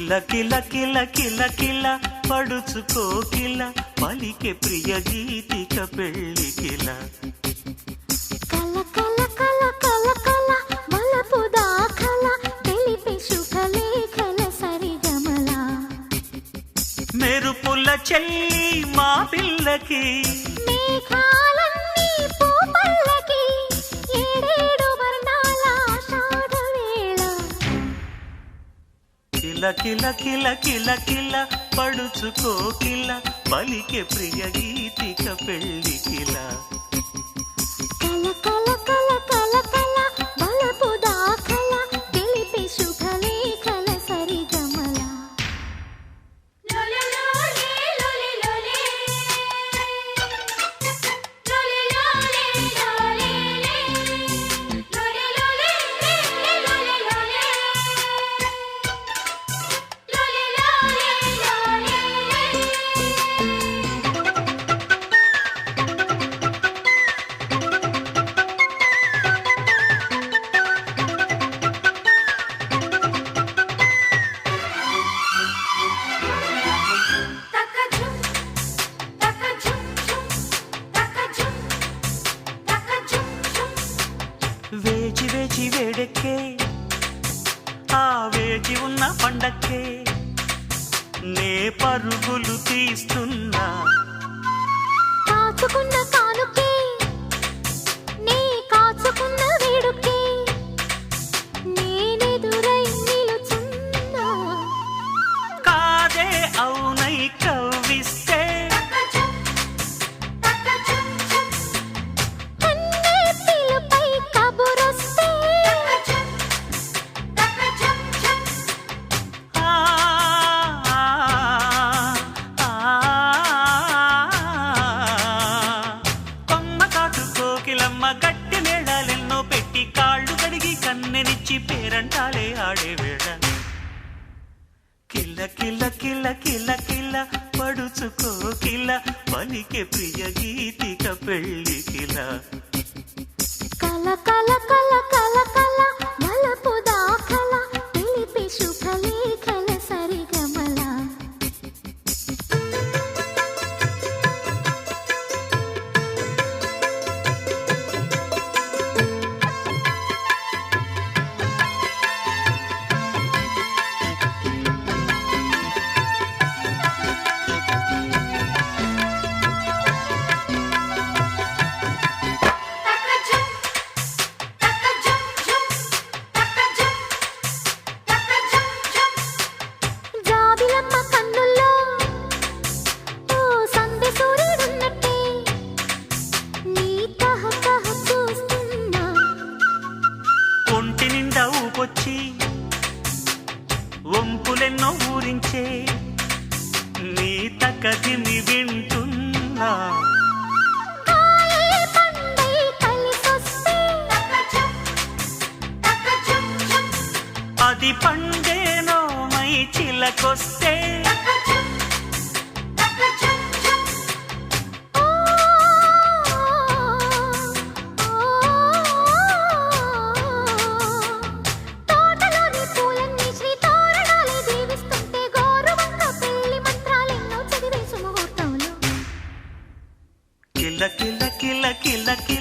కిల కిల కిల కిల కిల పడుచుకో కిల పలికే ప్రియ గీతిక పెళ్ళి కిల కల కల కల కల కల మలపు దాఖల తెలిపే శుభలేఖల సరిగమల మెరుపుల చెల్లి మా పిల్లకి మేఘాలన్నీ పూపల్లకి ఏడేడు వర్ణాల ఆషాఢ వేళ కిల కిల కిల కిల కిల పడుచుకో కిల పలికే ప్రియ గీతిక పెళ్ళి కిల కల కల కల కల కల మలపు దాఖల తెలిపే శుభలేఖల సరిగమల వేచి వేచి వేడెక్కే ఆ వేచి ఉన్న పండక్కే నే పరుగులు తీస్తున్నా కాచుకున్న కానుకే నీ కాచుకున్న వేడుకే నేనెదురై నిలుచున్నా కాదే అవునై కవ్విస్తే కన్నే పిలుపై కబురొస్తే ఆ, ఆ, ఆ, కొమ్మ కాటు కోకిలమ్మ గట్టి మేళాలెన్నో పెట్టి కాళ్ళు కడిగి కన్నెనిచ్చి పేరంటాలే ఆడే వేళ కిల్ల కిల్ల కిల్ల కిల్ల కిల్ల పడుచుకో కిల్ల పలికే ప్రియ గీతిక పెళ్ళి కిల కల కల కల కల కల మలపు దాఖల తెలిపే శుభలేఖల సరిగమల జాబిలమ్మ కన్నుల్లో ఓ సందె సూర్యుడున్నట్టే నీ తహతహ చూస్తున్నా ఒంటి నిండా ఊపొచ్చి వంపులెన్నో ఊరించే నీ తకదిమి వింటున్నా కాయే పండై కలిసొస్తే అది పండేనో మై చిలకొస్తే ఓ తోటలోని పూలన్నీ శ్రీ తోరణాలే దీవిస్తుంటే గోరువంక పెళ్లి మంత్రాలెన్నో చదివేసు ముహూర్తంలో కిల్ల కిల్ల కిల్ల కిల్ల కిల్ల